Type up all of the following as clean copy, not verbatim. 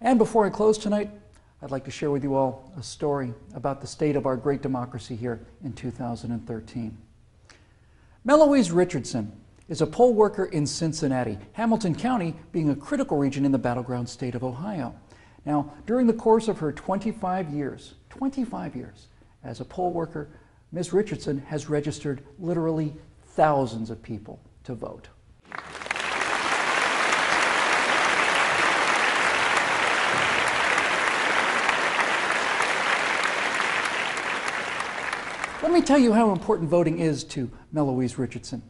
And before I close tonight, I'd like to share with you all a story about the state of our great democracy here in 2013. Meloise Richardson is a poll worker in Cincinnati, Hamilton County being a critical region in the battleground state of Ohio. Now, during the course of her 25 years as a poll worker, Ms. Richardson has registered literally thousands of people to vote. Let me tell you how important voting is to Meloise Richardson.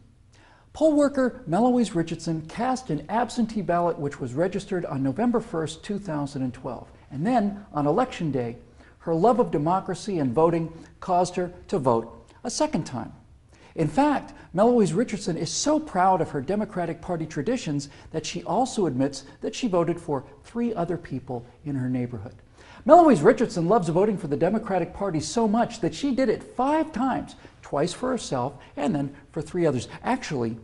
Poll worker Meloise Richardson cast an absentee ballot which was registered on November 1st, 2012. And then, on Election Day, her love of democracy and voting caused her to vote a second time. In fact, Meloise Richardson is so proud of her Democratic Party traditions that she also admits that she voted for 3 other people in her neighborhood. Meloise Richardson loves voting for the Democratic Party so much that she did it 5 times, twice for herself and then for 3 others. Actually,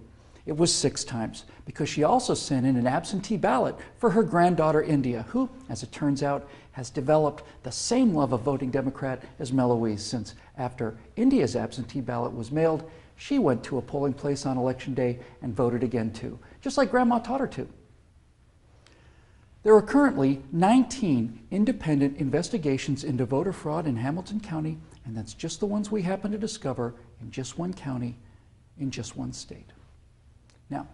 it was 6 times, because she also sent in an absentee ballot for her granddaughter India, who, as it turns out, has developed the same love of voting Democrat as Meloise, since after India's absentee ballot was mailed, she went to a polling place on Election Day and voted again too, just like Grandma taught her to. There are currently 19 independent investigations into voter fraud in Hamilton County, and that's just the ones we happen to discover in just one county, in just one state. Now,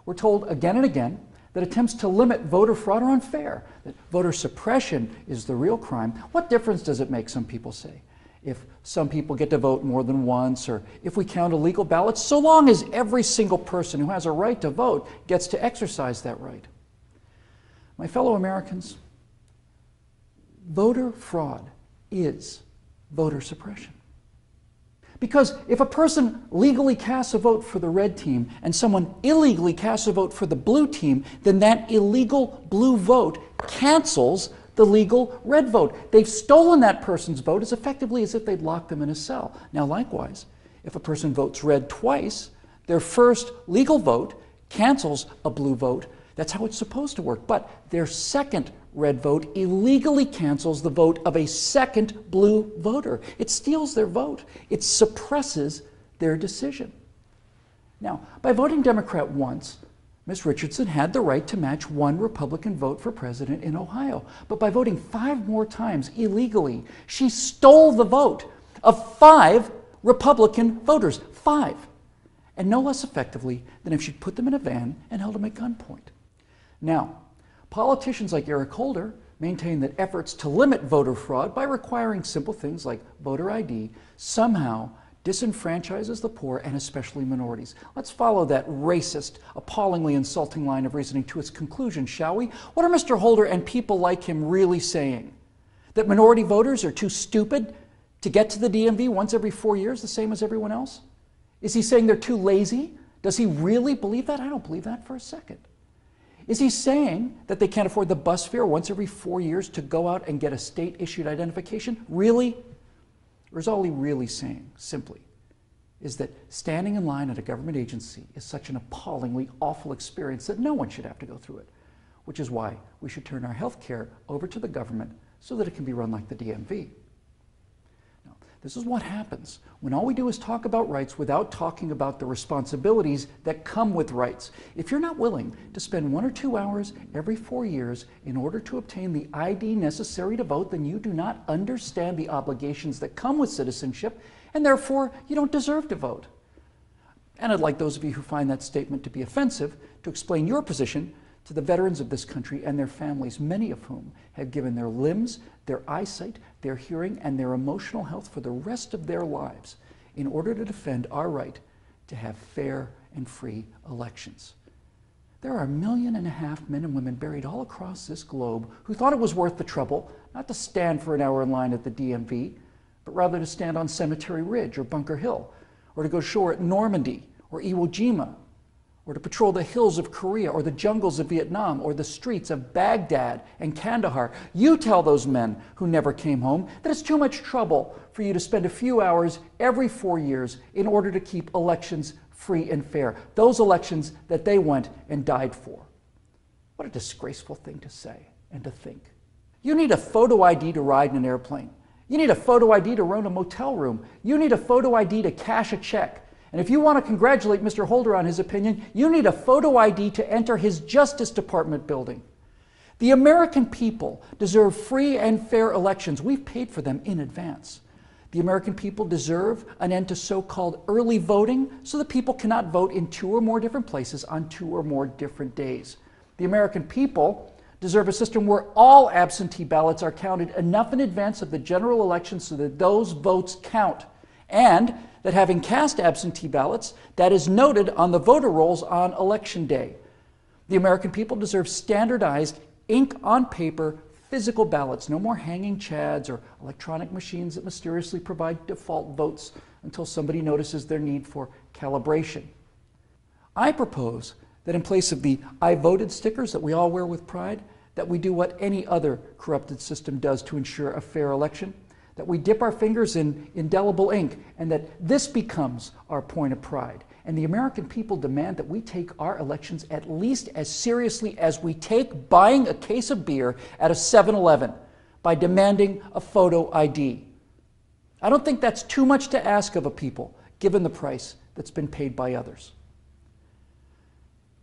we're told again and again that attempts to limit voter fraud are unfair, that voter suppression is the real crime. What difference does it make, some people say, if some people get to vote more than once, or if we count illegal ballots, so long as every single person who has a right to vote gets to exercise that right? My fellow Americans, voter fraud is voter suppression. Because if a person legally casts a vote for the red team and someone illegally casts a vote for the blue team, then that illegal blue vote cancels the legal red vote. They've stolen that person's vote as effectively as if they'd locked them in a cell. Now, likewise, if a person votes red twice, their first legal vote cancels a blue vote. That's how it's supposed to work. But their second red vote illegally cancels the vote of a second blue voter. It steals their vote. It suppresses their decision. Now, by voting Democrat once, Ms. Richardson had the right to match 1 Republican vote for president in Ohio. But by voting 5 more times illegally, she stole the vote of 5 Republican voters. 5. And no less effectively than if she'd put them in a van and held them at gunpoint. Now, politicians like Eric Holder maintain that efforts to limit voter fraud by requiring simple things like voter ID somehow disenfranchises the poor and especially minorities. Let's follow that racist, appallingly insulting line of reasoning to its conclusion, shall we? What are Mr. Holder and people like him really saying? That minority voters are too stupid to get to the DMV once every 4 years, the same as everyone else? Is he saying they're too lazy? Does he really believe that? I don't believe that for a second. Is he saying that they can't afford the bus fare once every 4 years to go out and get a state-issued identification? Really? Or is all he really saying, simply, is that standing in line at a government agency is such an appallingly awful experience that no one should have to go through it, which is why we should turn our health care over to the government so that it can be run like the DMV. Now, this is what happens when all we do is talk about rights without talking about the responsibilities that come with rights. If you're not willing to spend 1 or 2 hours every 4 years in order to obtain the ID necessary to vote, then you do not understand the obligations that come with citizenship, and therefore you don't deserve to vote. And I'd like those of you who find that statement to be offensive to explain your position to the veterans of this country and their families, many of whom have given their limbs, their eyesight, their hearing, and their emotional health for the rest of their lives in order to defend our right to have fair and free elections. There are 1.5 million men and women buried all across this globe who thought it was worth the trouble not to stand for an hour in line at the DMV, but rather to stand on Cemetery Ridge or Bunker Hill, or to go ashore at Normandy or Iwo Jima, or to patrol the hills of Korea, or the jungles of Vietnam, or the streets of Baghdad and Kandahar. You tell those men who never came home that it's too much trouble for you to spend a few hours every 4 years in order to keep elections free and fair. Those elections that they went and died for. What a disgraceful thing to say. and to think. You need a photo ID to ride in an airplane. You need a photo ID to rent a motel room. You need a photo ID to cash a check. And if you want to congratulate Mr. Holder on his opinion, you need a photo ID to enter his Justice Department building. The American people deserve free and fair elections. We've paid for them in advance. The American people deserve an end to so-called early voting so that people cannot vote in 2 or more different places on 2 or more different days. The American people deserve a system where all absentee ballots are counted enough in advance of the general election so that those votes count, and that having cast absentee ballots, that is noted on the voter rolls on election day. The American people deserve standardized ink on paper physical ballots, no more hanging chads or electronic machines that mysteriously provide default votes until somebody notices their need for calibration. I propose that in place of the "I voted" stickers that we all wear with pride, that we do what any other corrupted system does to ensure a fair election, that we dip our fingers in indelible ink, and that this becomes our point of pride. And the American people demand that we take our elections at least as seriously as we take buying a case of beer at a 7-Eleven by demanding a photo ID. I don't think that's too much to ask of a people, given the price that's been paid by others.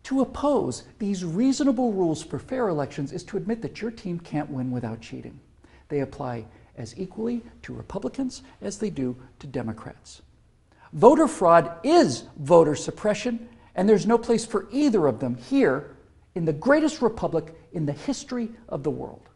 To oppose these reasonable rules for fair elections is to admit that your team can't win without cheating. They apply as equally to Republicans as they do to Democrats. Voter fraud is voter suppression, and there's no place for either of them here in the greatest republic in the history of the world.